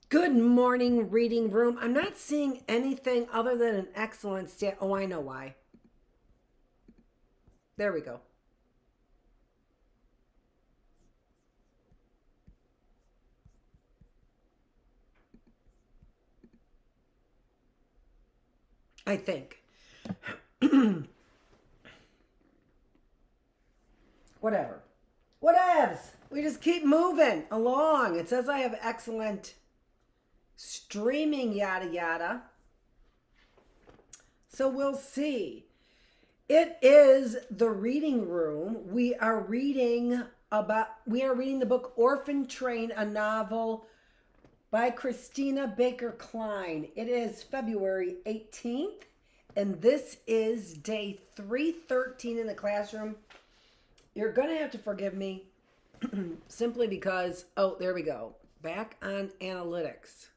Good morning, reading room. I'm not seeing anything other than an excellent stat. Oh, I know why. There we go. I think. Whatever. Whatevs. We just keep moving along. It says I have excellent streaming, yada yada. So we'll see. It is the reading room. We are reading the book Orphan Train, a novel by Christina Baker Kline. It is February 18th, and this is day 313 in the classroom. You're going to have to forgive me simply because, oh, there we go. Back on analytics.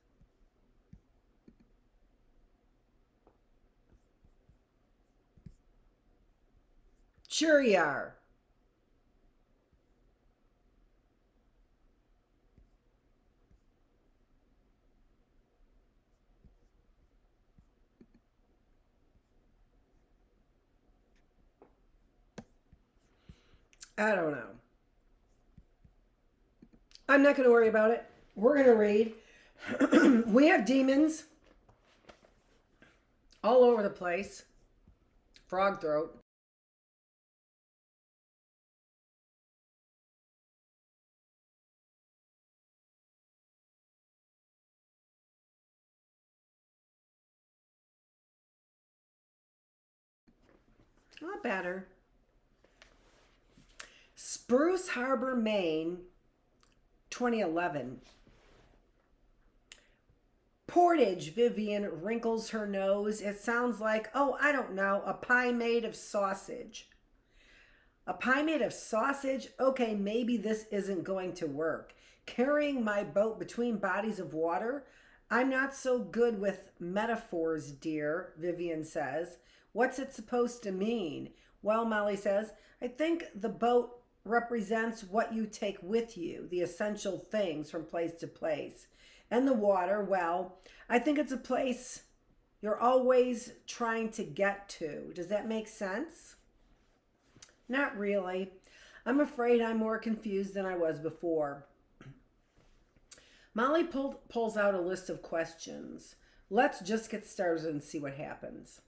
Sure you are. I don't know. I'm not going to worry about it. We're going to read. We have demons all over the place. Frog throat. Not better. Spruce Harbor, Maine, 2011. Portage, Vivian wrinkles her nose. It sounds like, oh, I don't know, a pie made of sausage. A pie made of sausage? Okay, maybe this isn't going to work. Carrying my boat between bodies of water? I'm not so good with metaphors, dear, Vivian says. What's it supposed to mean? Well, Molly says, I think the boat represents what you take with you, the essential things from place to place. And the water, well, I think it's a place you're always trying to get to. Does that make sense? Not really. I'm afraid I'm more confused than I was before. Molly pulls out a list of questions. Let's just get started and see what happens.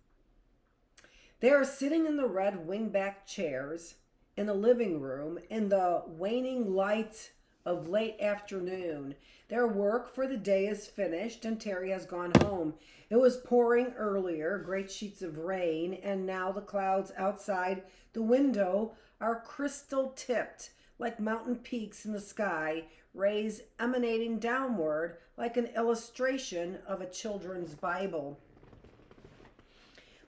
They are sitting in the red wingback chairs in the living room in the waning light of late afternoon. Their work for the day is finished and Terry has gone home. It was pouring earlier, great sheets of rain, and now the clouds outside the window are crystal tipped like mountain peaks in the sky, rays emanating downward like an illustration of a children's Bible.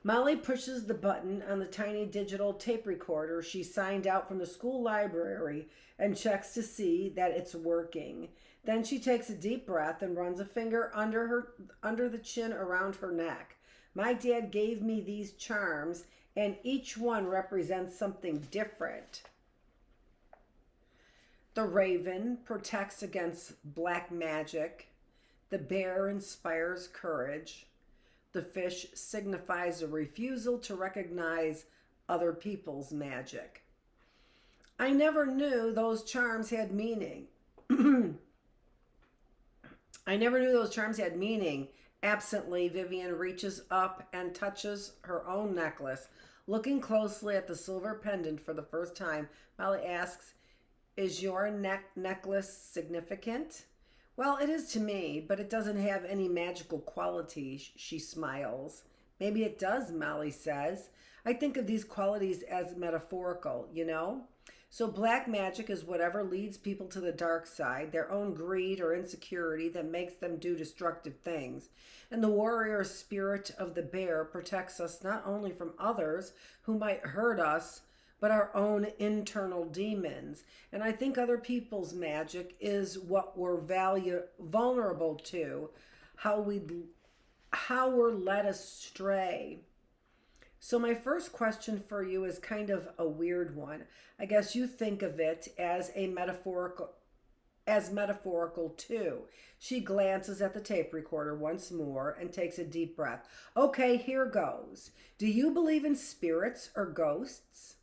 Molly pushes the button on the tiny digital tape recorder she signed out from the school library and checks to see that it's working. Then she takes a deep breath and runs a finger under the chin around her neck. My dad gave me these charms and each one represents something different. The raven protects against black magic. The bear inspires courage. The fish signifies a refusal to recognize other people's magic. I never knew those charms had meaning. I never knew those charms had meaning. Absently, Vivian reaches up and touches her own necklace. Looking closely at the silver pendant for the first time, Molly asks, is your necklace significant? Well, it is to me, but it doesn't have any magical qualities, she smiles. Maybe it does, Molly says. I think of these qualities as metaphorical, you know? So black magic is whatever leads people to the dark side, their own greed or insecurity that makes them do destructive things. And the warrior spirit of the bear protects us not only from others who might hurt us, but our own internal demons. And I think other people's magic is what we're vulnerable to, how we're led astray. So my first question for you is kind of a weird one. I guess you think of it as a metaphorical as metaphorical too. She glances at the tape recorder once more and takes a deep breath. Okay, here goes. Do you believe in spirits or ghosts?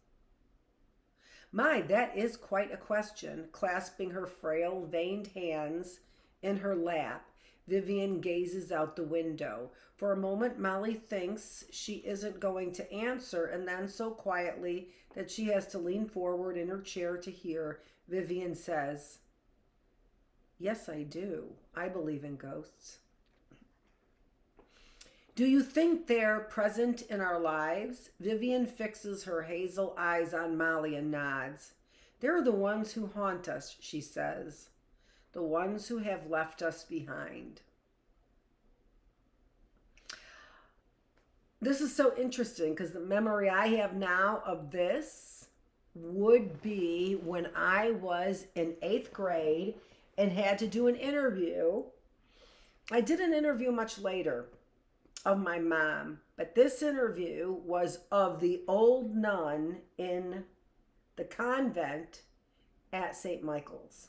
My, that is quite a question. Clasping her frail, veined hands in her lap, Vivian gazes out the window. For a moment, Molly thinks she isn't going to answer, and then so quietly that she has to lean forward in her chair to hear, Vivian says, "Yes, I do. I believe in ghosts." Do you think they're present in our lives? Vivian fixes her hazel eyes on Molly and nods. They're the ones who haunt us, she says. The ones who have left us behind. This is so interesting because the memory I have now of this would be when I was in 8th grade and had to do an interview. I did an interview much later of my mom, but this interview was of the old nun in the convent at St. Michael's.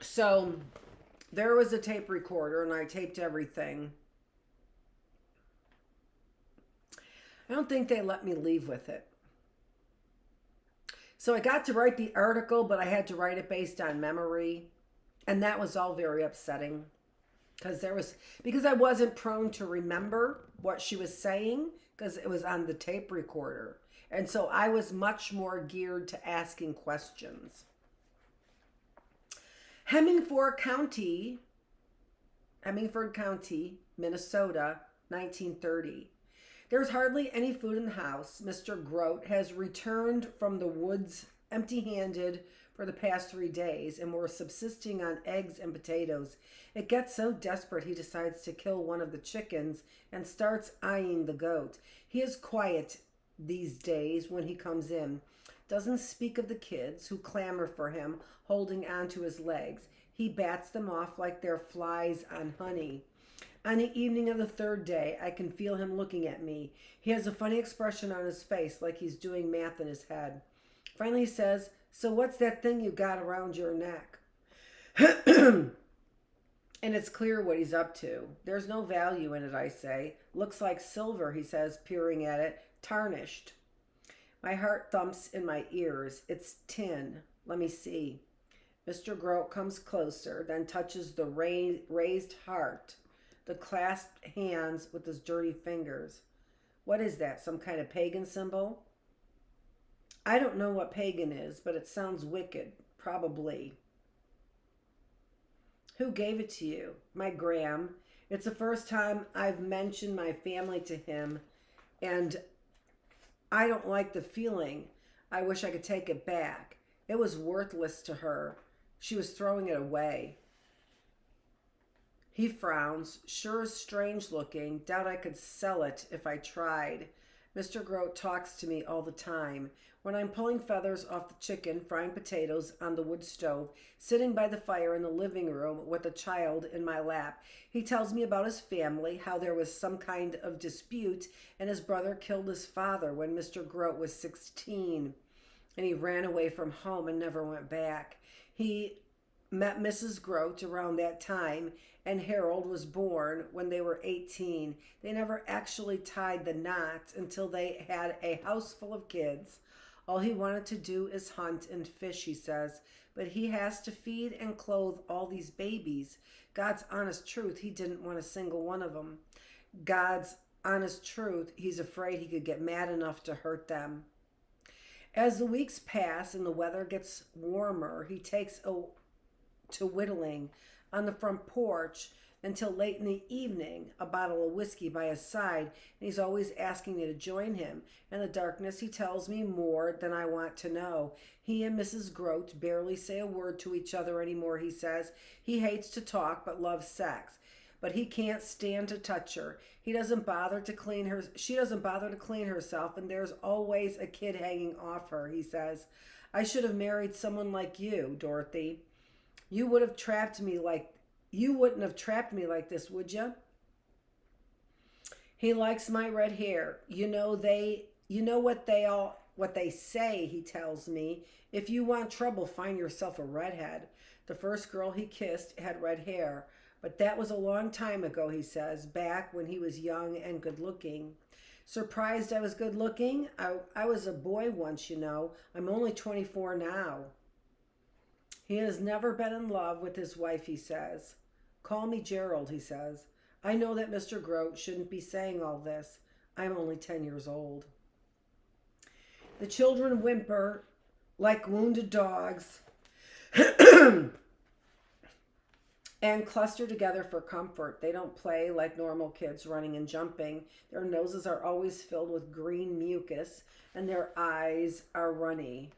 So there was a tape recorder and I taped everything. I don't think they let me leave with it. So I got to write the article, but I had to write it based on memory. And that was all very upsetting because I wasn't prone to remember what she was saying because it was on the tape recorder. And so I was much more geared to asking questions. Hemingford County, Minnesota, 1930. There's hardly any food in the house. Mr. Grote has returned from the woods empty-handed for the past 3 days, and we're subsisting on eggs and potatoes. It gets so desperate he decides to kill one of the chickens and starts eyeing the goat. He is quiet these days when he comes in. Doesn't speak of the kids who clamor for him, holding onto his legs. He bats them off like they're flies on honey. On the evening of the 3rd day, I can feel him looking at me. He has a funny expression on his face, like he's doing math in his head. Finally he says, "So what's that thing you got around your neck?" And it's clear what he's up to. There's no value in it, I say. Looks like silver, he says, peering at it. Tarnished. My heart thumps in my ears. It's tin. Let me see. Mr. Grote comes closer, then touches the raised heart, the clasped hands with his dirty fingers. What is that, some kind of pagan symbol? I don't know what pagan is, but it sounds wicked. Probably. Who gave it to you? My gram. It's the first time I've mentioned my family to him, and I don't like the feeling. I wish I could take it back. It was worthless to her. She was throwing it away. He frowns. Sure is strange looking. Doubt I could sell it if I tried. Mr. Grote talks to me all the time. When I'm pulling feathers off the chicken, frying potatoes on the wood stove, sitting by the fire in the living room with a child in my lap, he tells me about his family, how there was some kind of dispute, and his brother killed his father when Mr. Grote was 16, and he ran away from home and never went back. He met Mrs. Grote around that time, and Harold was born when they were 18. They never actually tied the knot until they had a house full of kids. All he wanted to do is hunt and fish, he says, but he has to feed and clothe all these babies. God's honest truth, he didn't want a single one of them. God's honest truth, he's afraid he could get mad enough to hurt them. As the weeks pass and the weather gets warmer, he takes to whittling on the front porch until late in the evening, a bottle of whiskey by his side, and he's always asking me to join him. In the darkness, he tells me more than I want to know. He and Mrs. Grote barely say a word to each other anymore, he says. He hates to talk but loves sex. But he can't stand to touch her. She doesn't bother to clean herself, and there's always a kid hanging off her, he says. I should have married someone like you, Dorothy. You wouldn't have trapped me like this, would you? He likes my red hair. You know what they all what they say, he tells me. If you want trouble, find yourself a redhead. The first girl he kissed had red hair, but that was a long time ago, he says, back when he was young and good looking. Surprised I was good looking? I was a boy once, you know. I'm only 24 now. He has never been in love with his wife, he says. Call me Gerald, he says. I know that Mr. Grote shouldn't be saying all this. I'm only 10 years old. The children whimper like wounded dogs and cluster together for comfort. They don't play like normal kids running and jumping. Their noses are always filled with green mucus and their eyes are runny.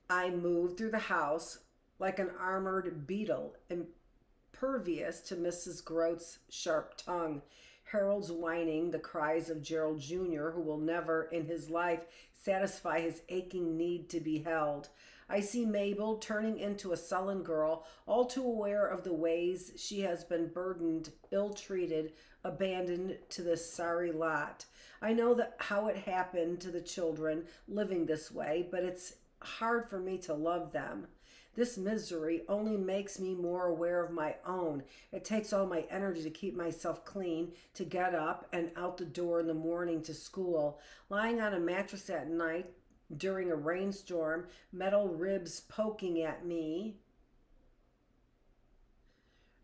I move through the house like an armored beetle, impervious to Mrs. Grote's sharp tongue. Harold's whining the cries of Gerald Jr., who will never in his life satisfy his aching need to be held. I see Mabel turning into a sullen girl, all too aware of the ways she has been burdened, ill-treated, abandoned to this sorry lot. I know that how it happened to the children living this way, but it's hard for me to love them. This misery only makes me more aware of my own. It takes all my energy to keep myself clean, to get up and out the door in the morning to school. Lying on a mattress at night during a rainstorm, metal ribs poking at me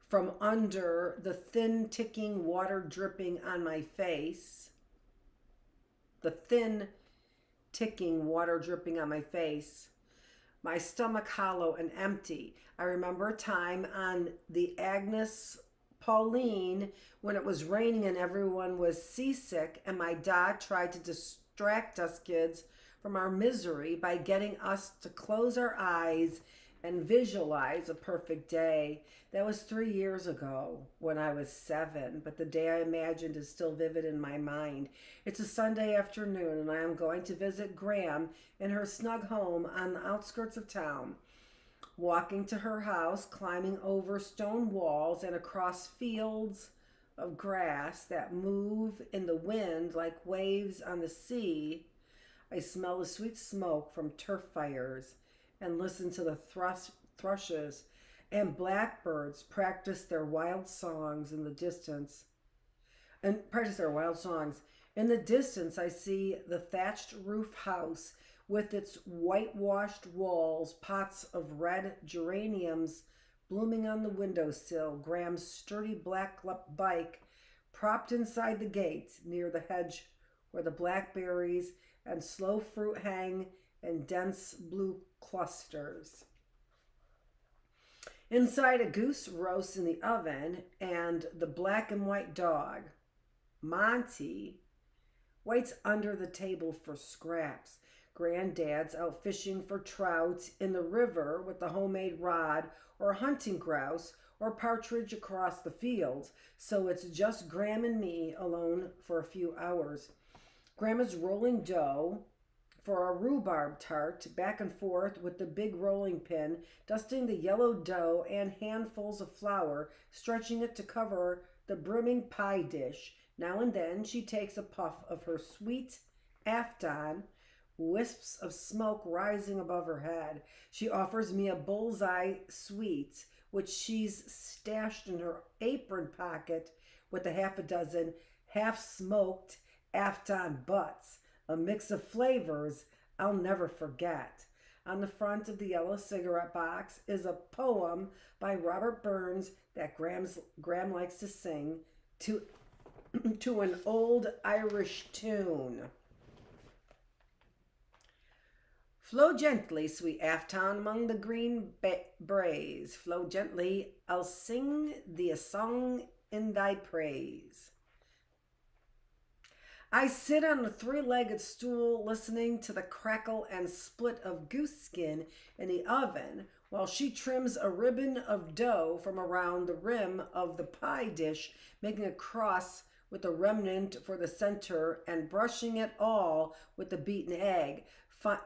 from under, the thin ticking water dripping on my face. The thin ticking water dripping on my face. My stomach hollow and empty. I remember a time on the Agnes Pauline when it was raining and everyone was seasick and my dad tried to distract us kids from our misery by getting us to close our eyes and visualize a perfect day. That was 3 years ago when I was 7, but the day I imagined is still vivid in my mind. It's a Sunday afternoon and I am going to visit Graham in her snug home on the outskirts of town. Walking to her house, climbing over stone walls and across fields of grass that move in the wind like waves on the sea, I smell the sweet smoke from turf fires and listen to the thrushes and blackbirds practice their wild songs in the distance. In the distance, I see the thatched roof house with its whitewashed walls, pots of red geraniums blooming on the windowsill, Graham's sturdy black bike propped inside the gate near the hedge where the blackberries and slow fruit hang in dense blue clusters. Inside, a goose roasts in the oven, and the black and white dog, Monty, waits under the table for scraps. Granddad's out fishing for trout in the river with the homemade rod, or hunting grouse or partridge across the fields, so it's just Graham and me alone for a few hours. Grandma's rolling dough for a rhubarb tart, back and forth with the big rolling pin, dusting the yellow dough and handfuls of flour, stretching it to cover the brimming pie dish. Now and then she takes a puff of her sweet afton, wisps of smoke rising above her head. She offers me a bullseye sweet, which she's stashed in her apron pocket with a half a dozen half-smoked afton butts. A mix of flavors I'll never forget. On the front of the yellow cigarette box is a poem by Robert Burns that Graham likes to sing to an old Irish tune. Flow gently, sweet Afton, among the green braes. Flow gently, I'll sing thee a song in thy praise. I sit on a three-legged stool listening to the crackle and split of goose skin in the oven while she trims a ribbon of dough from around the rim of the pie dish, making a cross with a remnant for the center and brushing it all with the beaten egg,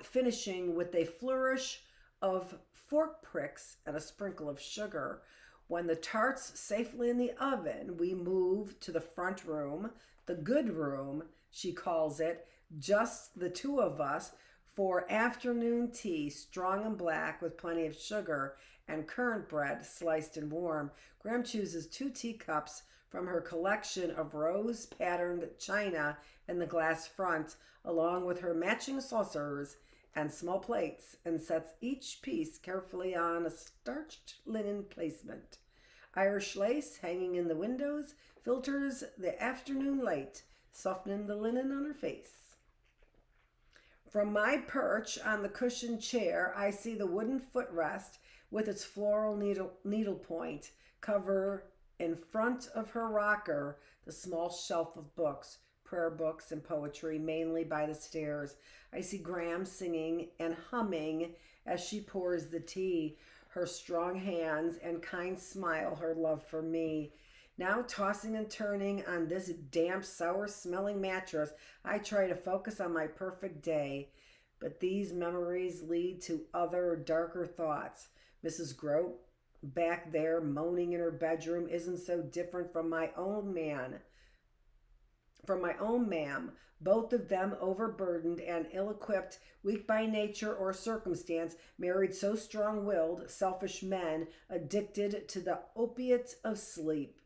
finishing with a flourish of fork pricks and a sprinkle of sugar. When the tart's safely in the oven, we move to the front room, the good room, she calls it, just the two of us, for afternoon tea, strong and black with plenty of sugar and currant bread sliced and warm. Graham chooses 2 teacups from her collection of rose-patterned china in the glass front, along with her matching saucers and small plates, and sets each piece carefully on a starched linen placement. Irish lace hanging in the windows filters the afternoon light, softening the linen on her face. From my perch on the cushioned chair, I see the wooden footrest with its floral needlepoint cover in front of her rocker, the small shelf of books, prayer books and poetry, mainly by the stairs. I see Graham singing and humming as she pours the tea, her strong hands and kind smile, her love for me. Now tossing and turning on this damp, sour-smelling mattress, I try to focus on my perfect day. But these memories lead to other, darker thoughts. Mrs. Grote, back there, moaning in her bedroom, isn't so different from my own ma'am. Both of them overburdened and ill-equipped, weak by nature or circumstance, married so strong-willed, selfish men, addicted to the opiate of sleep.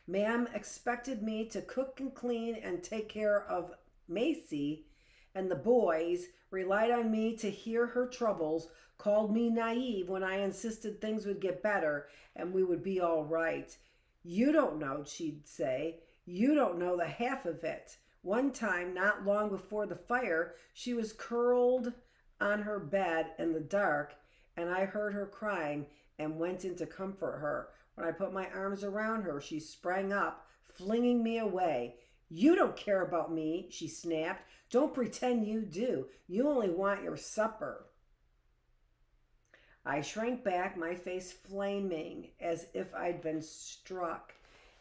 Ma'am expected me to cook and clean and take care of Macy, and the boys relied on me to hear her troubles, called me naive when I insisted things would get better and we would be all right. You don't know, she'd say. You don't know the half of it. One time, not long before the fire, she was curled on her bed in the dark, and I heard her crying and went in to comfort her. When I put my arms around her, she sprang up, flinging me away. You don't care about me, she snapped. Don't pretend you do. You only want your supper. I shrank back, my face flaming as if I'd been struck.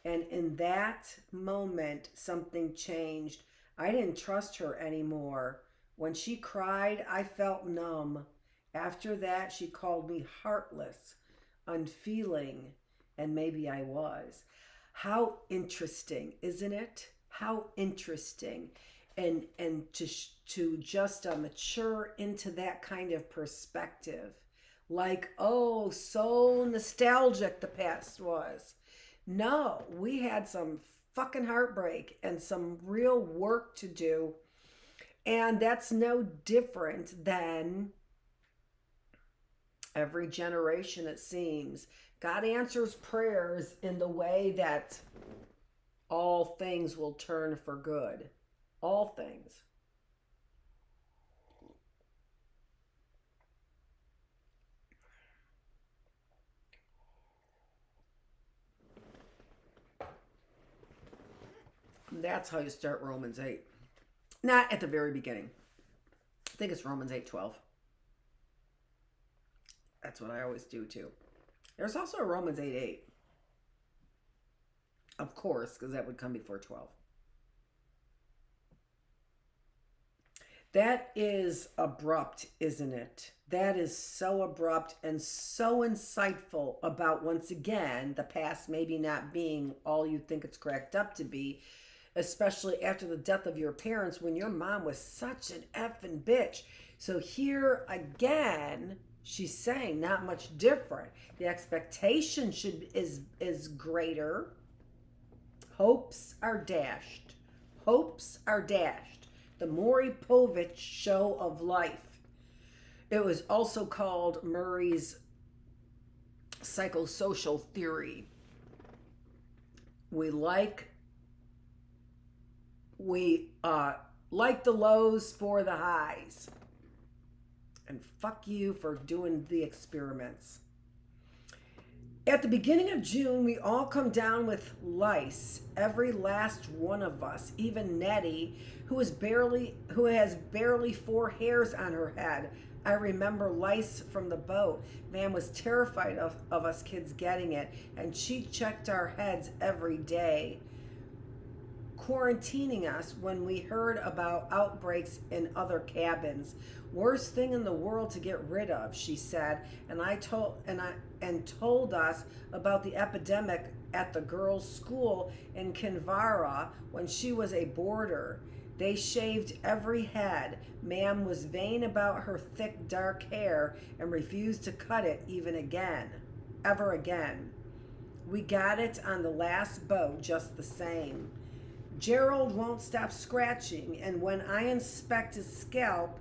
And in that moment, something changed. I didn't trust her anymore. When she cried, I felt numb. After that, she called me heartless, unfeeling, and maybe I was. How interesting, isn't it? How interesting. And to just mature into that kind of perspective. Like, oh, so nostalgic the past was. No, we had some fucking heartbreak and some real work to do. And that's no different than every generation, it seems. God answers prayers in the way that all things will turn for good. All things. That's how you start Romans 8. Not at the very beginning. I think it's Romans 8:12. That's what I always do too. There's also a Romans 8:8. Of course, because that would come before 12. That is abrupt, isn't it? That is so abrupt and so insightful about, once again, the past maybe not being all you think it's cracked up to be, especially after the death of your parents when your mom was such an effing bitch. So here again, she's saying not much different. The expectation is greater. Hopes are dashed. Hopes are dashed. The Maury Povich show of life. It was also called Murray's psychosocial theory. We like the lows for the highs. And fuck you for doing the experiments. At the beginning of June, we all come down with lice. Every last one of us, even Nettie, who has barely 4 hairs on her head. I remember lice from the boat. Man was terrified of us kids getting it, and she checked our heads every day, quarantining us when we heard about outbreaks in other cabins. Worst thing in the world to get rid of, she said, and told us about the epidemic at the girls' school in Kinvara when she was a boarder. They shaved every head. Ma'am was vain about her thick dark hair and refused to cut it ever again. We got it on the last boat just the same. Gerald won't stop scratching, and when I inspect his scalp,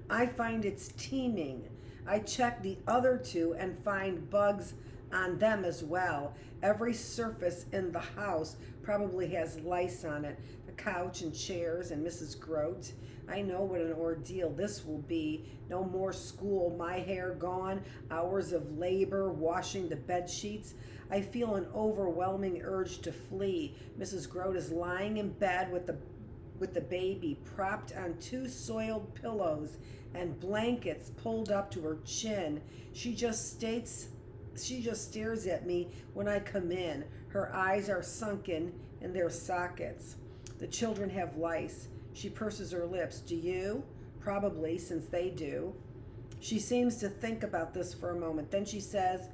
I find it's teeming. I check the other two and find bugs on them as well. Every surface in the house probably has lice on it. The couch and chairs and Mrs. Grote. I know what an ordeal this will be. No more school, my hair gone, hours of labor washing the bed sheets. I feel an overwhelming urge to flee. Mrs. Grote is lying in bed with the baby propped on two soiled pillows and blankets pulled up to her chin. She just stares at me when I come in. Her eyes are sunken in their sockets. The children have lice. She purses her lips. Do you? Probably, since they do. She seems to think about this for a moment. Then she says,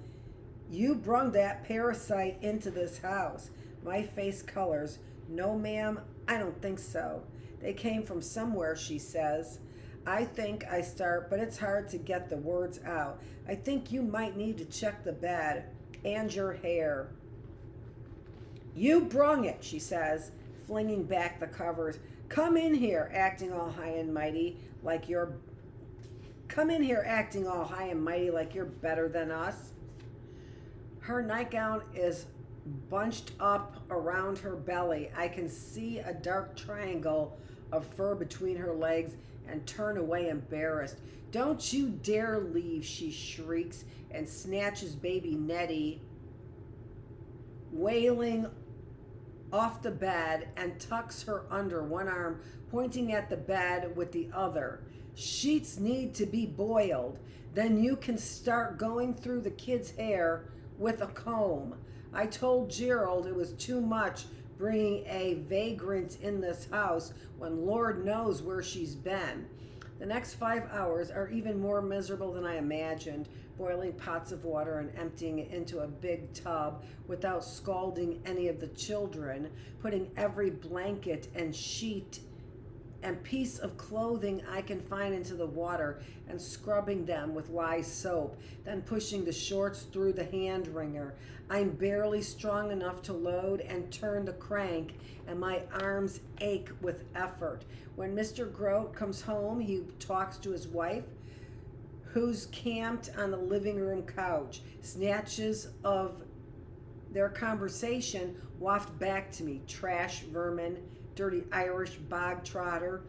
you brung that parasite into this house. My face colors. No, ma'am, I don't think so. They came from somewhere, she says. I think I start, but it's hard to get the words out. I think you might need to check the bed and your hair. You brung it, she says, flinging back the covers. Come in here, acting all high and mighty like you're better than us. Her nightgown is bunched up around her belly. I can see a dark triangle of fur between her legs and turn away embarrassed. Don't you dare leave, she shrieks and snatches baby Nettie, wailing, off the bed and tucks her under one arm, pointing at the bed with the other. Sheets need to be boiled. Then you can start going through the kid's hair with a comb. I told Gerald it was too much bringing a vagrant in this house when Lord knows where she's been. The next 5 hours are even more miserable than I imagined, boiling pots of water and emptying it into a big tub without scalding any of the children, putting every blanket and sheet and piece of clothing I can find into the water and scrubbing them with lye soap, then pushing the shorts through the hand wringer. I'm barely strong enough to load and turn the crank, and my arms ache with effort. When Mr. Grote comes home, he talks to his wife, who's camped on the living room couch. Snatches of their conversation waft back to me. Trash, vermin, dirty Irish bog trotter.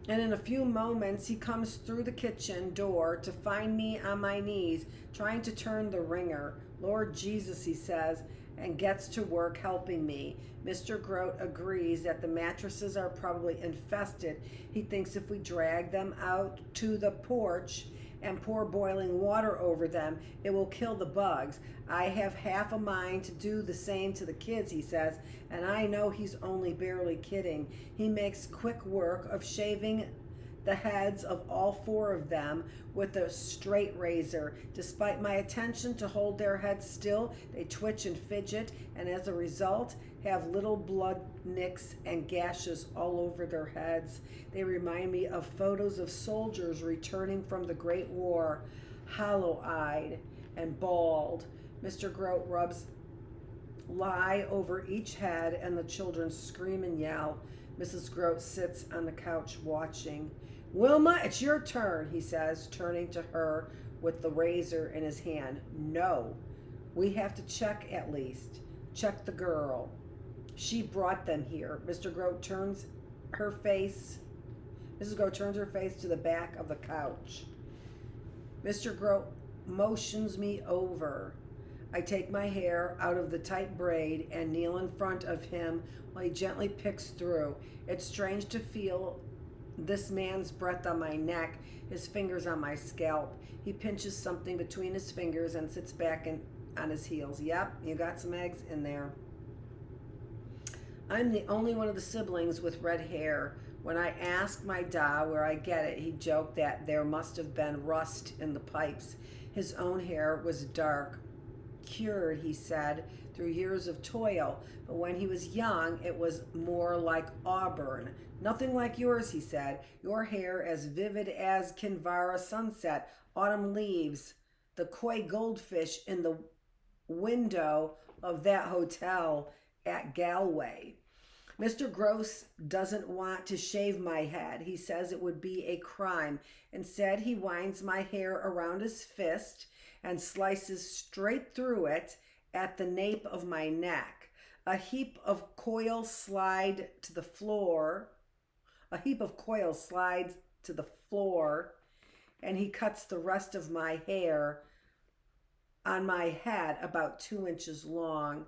And in a few moments, he comes through the kitchen door to find me on my knees, trying to turn the wringer. Lord Jesus, he says, and gets to work helping me. Mr. Grote agrees that the mattresses are probably infested. He thinks if we drag them out to the porch and pour boiling water over them, it will kill the bugs. I have half a mind to do the same to the kids, he says, and I know he's only barely kidding. He makes quick work of shaving the heads of all 4 of them with a straight razor. Despite my attention to hold their heads still, they twitch and fidget, and as a result, have little blood nicks and gashes all over their heads. They remind me of photos of soldiers returning from the Great War, hollow-eyed and bald. Mr. Grote rubs lye over each head, and the children scream and yell. Mrs. Grote sits on the couch watching. Wilma, it's your turn, he says, turning to her with the razor in his hand. No, we have to check at least. Check the girl. She brought them here. Mrs. Grote turns her face to the back of the couch. Mr. Grote motions me over. I take my hair out of the tight braid and kneel in front of him while he gently picks through. It's strange to feel this man's breath on my neck, his fingers on my scalp. He pinches something between his fingers and sits back on his heels. Yep, you got some eggs in there. I'm the only one of the siblings with red hair. When I asked my da where I get it, he joked that there must have been rust in the pipes. His own hair was dark, cured, he said, through years of toil, but when he was young, it was more like auburn, Nothing like yours, he said. Your hair as vivid as Kinvara sunset, autumn leaves, the koi goldfish in the window of that hotel at Galway. Mr. Gross doesn't want to shave my head. He says it would be a crime. Instead, he winds my hair around his fist and slices straight through it at the nape of my neck. A heap of coil slide to the floor. A heap of coil slides to the floor, and he cuts the rest of my hair on my head about 2 inches long.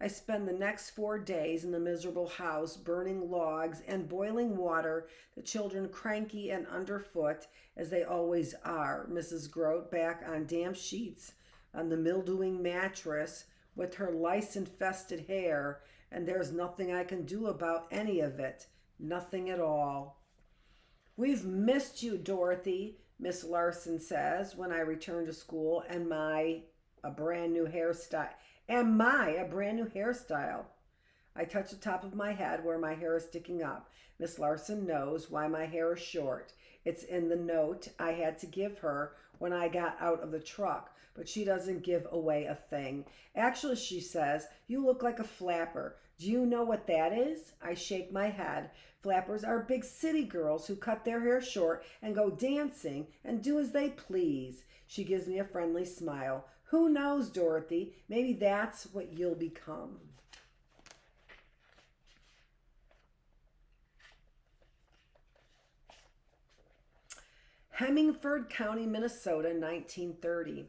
I spend the next 4 days in the miserable house, burning logs and boiling water, the children cranky and underfoot, as they always are. Mrs. Grote back on damp sheets on the mildewing mattress with her lice-infested hair, and there's nothing I can do about any of it. Nothing at all. We've missed you, Dorothy, Miss Larson says when I return to school and a brand new hairstyle. I touch the top of my head where my hair is sticking up. Miss Larson knows why my hair is short. It's in the note I had to give her when I got out of the truck, but she doesn't give away a thing. Actually, she says, you look like a flapper. Do you know what that is? I shake my head. Flappers are big city girls who cut their hair short and go dancing and do as they please. She gives me a friendly smile. Who knows, Dorothy? Maybe that's what you'll become. Hemingford County, Minnesota, 1930.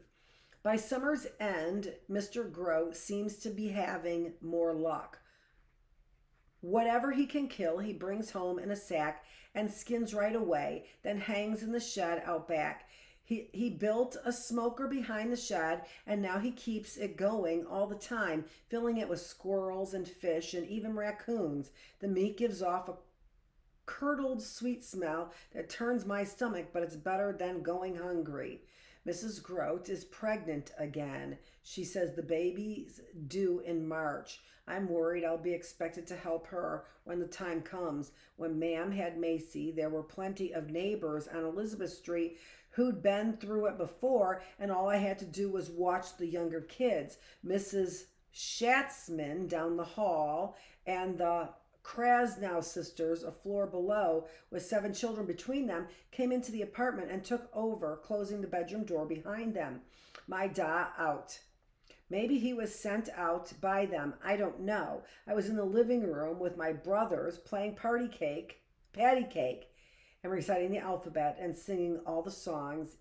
By summer's end, Mr. Grote seems to be having more luck. Whatever he can kill, he brings home in a sack and skins right away, then hangs in the shed out back. He built a smoker behind the shed, and now he keeps it going all the time, filling it with squirrels and fish and even raccoons. The meat gives off a curdled sweet smell that turns my stomach, but it's better than going hungry. Mrs. Grote is pregnant again. She says the baby's due in March. I'm worried I'll be expected to help her when the time comes. When Ma'am had Macy, there were plenty of neighbors on Elizabeth Street who'd been through it before, and all I had to do was watch the younger kids. Mrs. Schatzman down the hall and the Krasnow sisters, a floor below, with 7 children between them, came into the apartment and took over, closing the bedroom door behind them. My da out. Maybe he was sent out by them. I don't know. I was in the living room with my brothers playing patty cake, and reciting the alphabet and singing all the songs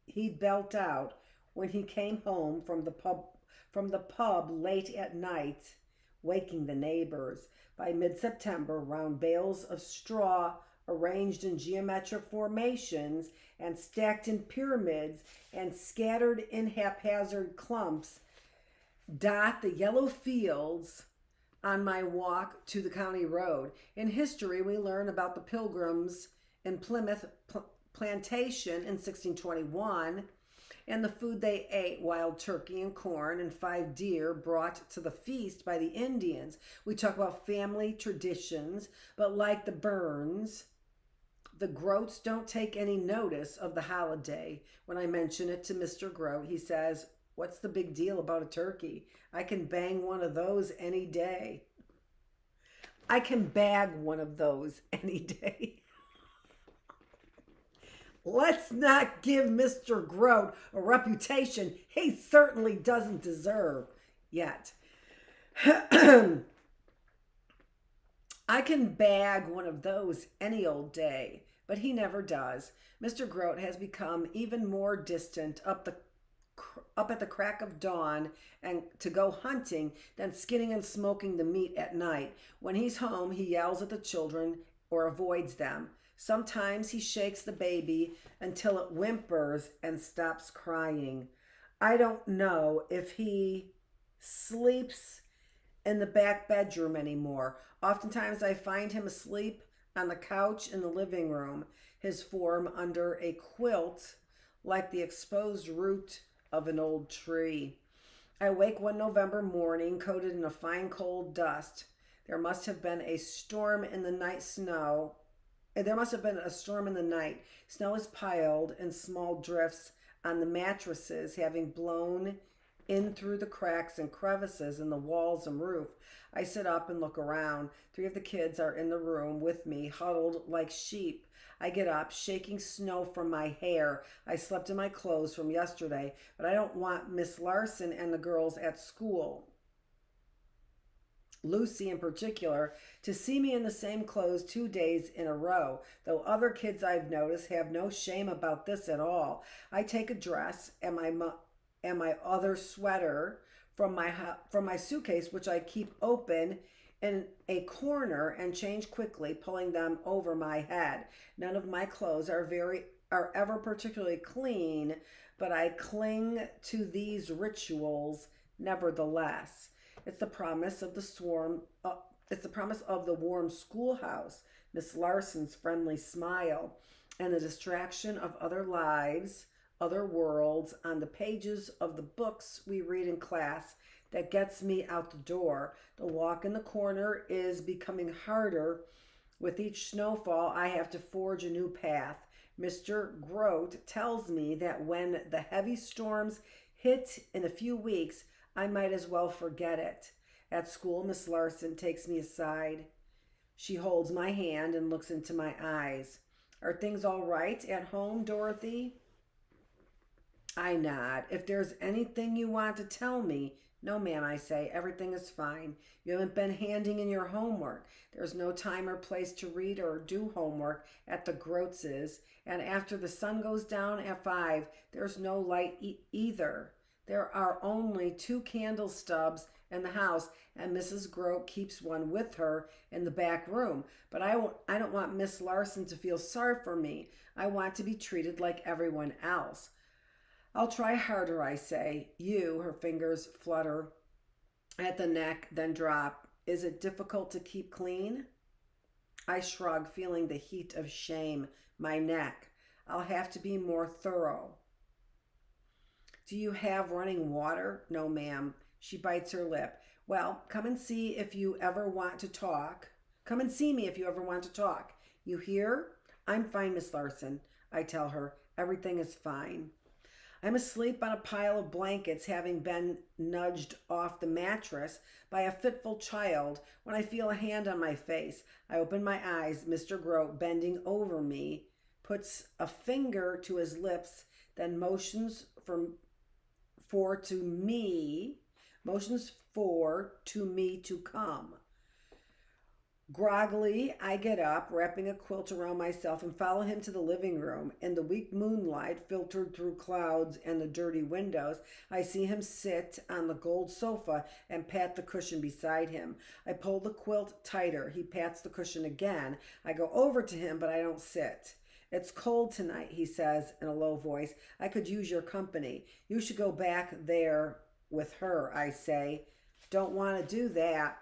he'd belt out when he came home from the pub late at night, waking the neighbors. By mid-September, round bales of straw arranged in geometric formations and stacked in pyramids and scattered in haphazard clumps dot the yellow fields on my walk to the county road. In history, we learn about the Pilgrims in Plymouth Plantation in 1621 and the food they ate, wild turkey and corn and 5 deer brought to the feast by the Indians. We talk about family traditions, but like the Burns, the Grotes don't take any notice of the holiday. When I mention it to Mr. Grote, he says, what's the big deal about a turkey? I can bang one of those any day. I can bag one of those any day. Let's not give Mr. Grote a reputation he certainly doesn't deserve yet. I can bag one of those any old day, but he never does. Mr. Grote has become even more distant up at the crack of dawn and to go hunting than skinning and smoking the meat at night. When he's home, he yells at the children or avoids them. Sometimes he shakes the baby until it whimpers and stops crying. I don't know if he sleeps in the back bedroom anymore. Oftentimes I find him asleep on the couch in the living room, his form under a quilt like the exposed root of an old tree. I wake one November morning coated in a fine cold dust. There must have been a storm in the night snow. There must have been a storm in the night. Snow is piled in small drifts on the mattresses, having blown in through the cracks and crevices in the walls and roof. I sit up and look around. 3 of the kids are in the room with me, huddled like sheep. I get up, shaking snow from my hair. I slept in my clothes from yesterday, but I don't want Miss Larson and the girls at school, Lucy in particular, to see me in the same clothes 2 days in a row, though other kids I've noticed have no shame about this at all. I take a dress and my other sweater from my suitcase, which I keep open in a corner, and change quickly, pulling them over my head. None of my clothes are ever particularly clean, but I cling to these rituals nevertheless. It's the promise of the warm schoolhouse, Miss Larson's friendly smile, and the distraction of other lives, other worlds on the pages of the books we read in class that gets me out the door. The walk in the corner is becoming harder. With each snowfall, I have to forge a new path. Mr. Grote tells me that when the heavy storms hit in a few weeks, I might as well forget it. At school, Miss Larson takes me aside. She holds my hand and looks into my eyes. Are things all right at home, Dorothy? I nod. If there's anything you want to tell me. No, ma'am, I say. Everything is fine. You haven't been handing in your homework. There's no time or place to read or do homework at the Grotzes. And after the sun goes down at 5, there's no light either. There are only 2 candle stubs in the house, and Mrs. Grote keeps one with her in the back room. But I don't want Miss Larson to feel sorry for me. I want to be treated like everyone else. I'll try harder, I say. Her fingers flutter at the neck, then drop. Is it difficult to keep clean? I shrug, feeling the heat of shame. My neck. I'll have to be more thorough. Do you have running water? No, ma'am. She bites her lip. Well, come and see if you ever want to talk. Come and see me if you ever want to talk. You hear? I'm fine, Miss Larson. I tell her. Everything is fine. I'm asleep on a pile of blankets, having been nudged off the mattress by a fitful child, when I feel a hand on my face. I open my eyes. Mr. Grote, bending over me, puts a finger to his lips, then motions for to me to come. Groggily, I get up, wrapping a quilt around myself, and follow him to the living room. In the weak moonlight filtered through clouds and the dirty windows, I see him sit on the gold sofa and pat the cushion beside him. I pull the quilt tighter. He pats the cushion again. I go over to him, but I don't sit. It's cold tonight, he says in a low voice. I could use your company. You should go back there with her, I say. Don't want to do that.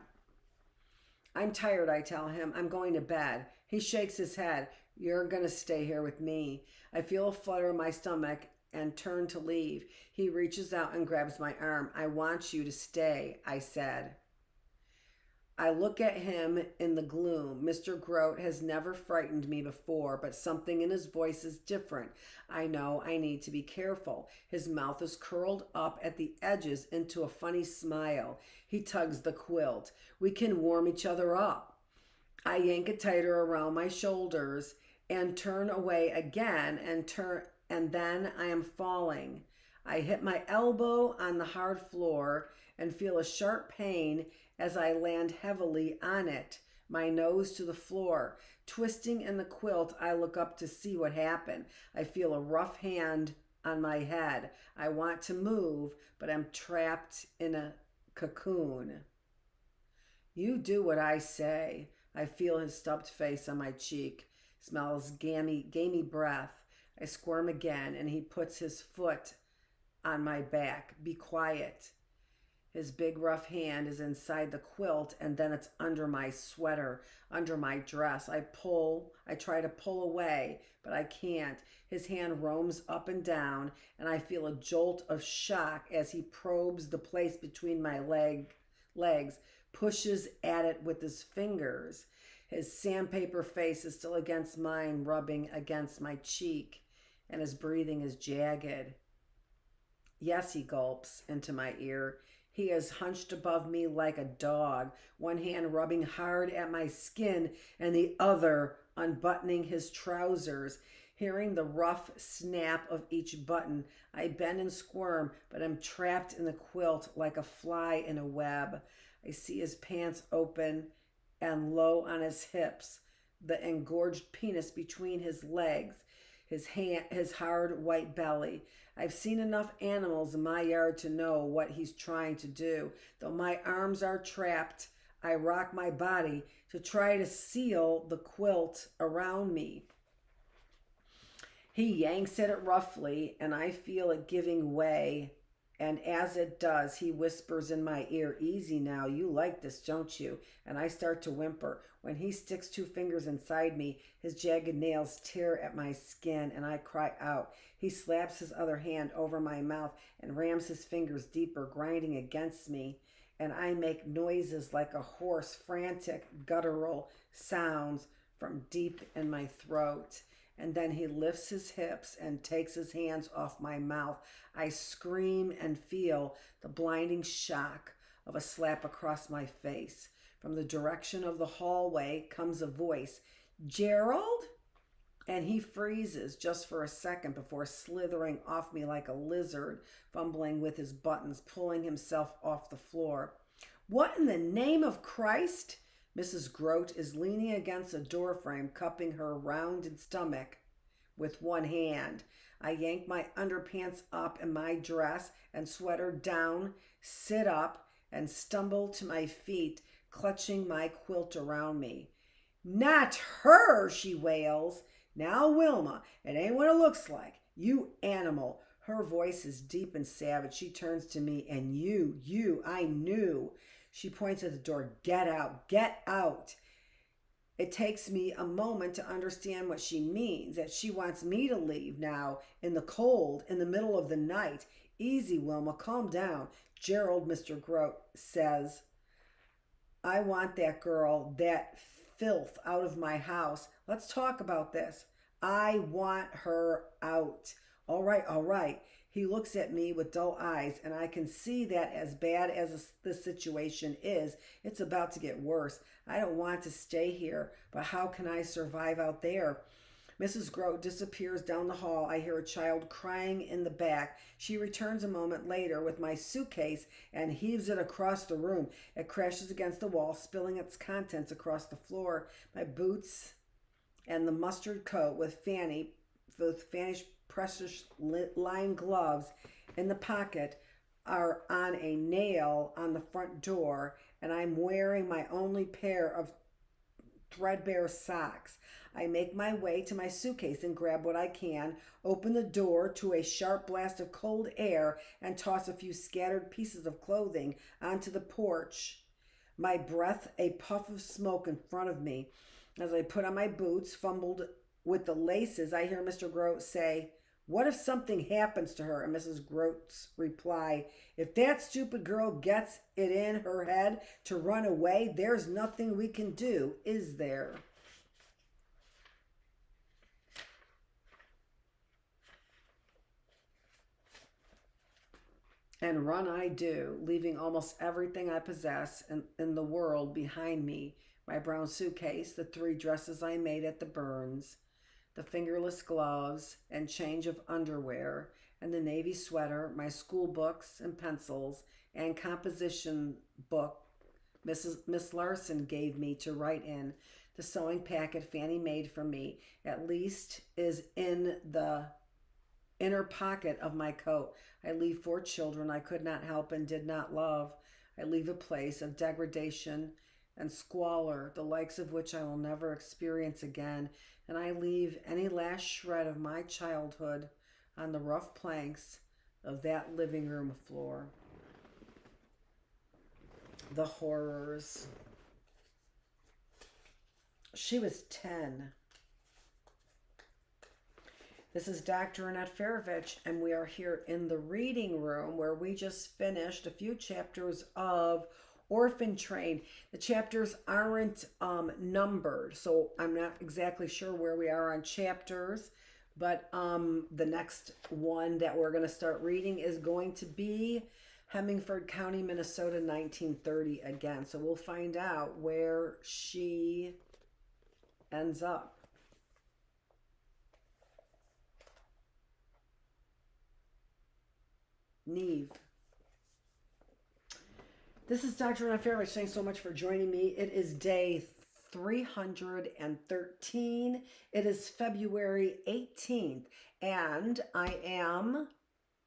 I'm tired, I tell him. I'm going to bed. He shakes his head. You're going to stay here with me. I feel a flutter in my stomach and turn to leave. He reaches out and grabs my arm. I want you to stay, I said. I look at him in the gloom. Mr. Grote has never frightened me before, but something in his voice is different. I know I need to be careful. His mouth is curled up at the edges into a funny smile. He tugs the quilt. We can warm each other up. I yank it tighter around my shoulders and turn away again, and then I am falling. I hit my elbow on the hard floor and feel a sharp pain as I land heavily on it, my nose to the floor. Twisting in the quilt, I look up to see what happened. I feel a rough hand on my head. I want to move, but I'm trapped in a cocoon. You do what I say. I feel his stubbed face on my cheek. Smells gamey breath. I squirm again, and he puts his foot on my back. Be quiet. His big rough hand is inside the quilt, and then it's under my sweater, under my dress. I try to pull away, but I can't. His hand roams up and down, and I feel a jolt of shock as he probes the place between my legs, pushes at it with his fingers. His sandpaper face is still against mine, rubbing against my cheek, and his breathing is jagged. Yes, he gulps into my ear. He is hunched above me like a dog, one hand rubbing hard at my skin and the other unbuttoning his trousers. Hearing the rough snap of each button, I bend and squirm, but am trapped in the quilt like a fly in a web. I see his pants open and low on his hips, the engorged penis between his legs, his hard white belly. I've seen enough animals in my yard to know what he's trying to do. Though my arms are trapped, I rock my body to try to seal the quilt around me. He yanks at it roughly, and I feel it giving way. And as it does, he whispers in my ear, "Easy now, you like this, don't you?" And I start to whimper. When he sticks 2 fingers inside me, his jagged nails tear at my skin, and I cry out. He slaps his other hand over my mouth and rams his fingers deeper, grinding against me. And I make noises like a horse, frantic, guttural sounds from deep in my throat. And then he lifts his hips and takes his hands off my mouth. I scream and feel the blinding shock of a slap across my face. From the direction of the hallway comes a voice, "Gerald?" And he freezes just for a second before slithering off me like a lizard, fumbling with his buttons, pulling himself off the floor. "What in the name of Christ?" Mrs. Grote is leaning against a doorframe, cupping her rounded stomach with one hand. I yank my underpants up and my dress and sweater down, sit up, and stumble to my feet, clutching my quilt around me. "Not her!" she wails. "Now, Wilma, it ain't what it looks like. You animal." Her voice is deep and savage. She turns to me, "And I knew." She points at the door. "Get out, get out." It takes me a moment to understand what she means, that she wants me to leave now in the cold, in the middle of the night. "Easy, Wilma, calm down." "Gerald," Mr. Grote says, "I want that girl, that filth out of my house. Let's talk about this. I want her out." All right. He looks at me with dull eyes, and I can see that as bad as this situation is, it's about to get worse. I don't want to stay here, but how can I survive out there? Mrs. Grote disappears down the hall. I hear a child crying in the back. She returns a moment later with my suitcase and heaves it across the room. It crashes against the wall, spilling its contents across the floor. My boots and the mustard coat with Fanny's precious lined gloves in the pocket are on a nail on the front door, and I'm wearing my only pair of threadbare socks. I make my way to my suitcase and grab what I can, open the door to a sharp blast of cold air, and toss a few scattered pieces of clothing onto the porch. My breath a puff of smoke in front of me. As I put on my boots, fumbled with the laces, I hear Mr. Grote say, "What if something happens to her?" And Mrs. Grote's reply, "If that stupid girl gets it in her head to run away, there's nothing we can do, is there?" And run I do, leaving almost everything I possess in the world behind me. My brown suitcase, the 3 dresses I made at the Burns, the fingerless gloves and change of underwear, and the navy sweater, my school books and pencils, and composition book Miss Larson gave me to write in. The sewing packet Fanny made for me, at least, is in the inner pocket of my coat. I leave 4 children I could not help and did not love. I leave a place of degradation and squalor, the likes of which I will never experience again. And I leave any last shred of my childhood on the rough planks of that living room floor. The horrors. She was 10. This is Dr. Annette Feravich, and we are here in the reading room where we just finished a few chapters of Orphan train. The chapters aren't numbered, so I'm not exactly sure where we are on chapters. But the next one that we're going to start reading is going to be Hemingford County, Minnesota, 1930 again. So we'll find out where she ends up. Neve. This is Dr. Annette Feravich. Thanks so much for joining me. It is day 313. It is February 18th, and I am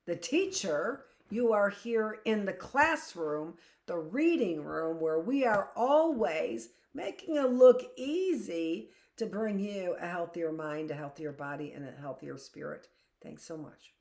the teacher. You are here in the classroom, the reading room, where we are always making it look easy to bring you a healthier mind, a healthier body, and a healthier spirit. Thanks so much.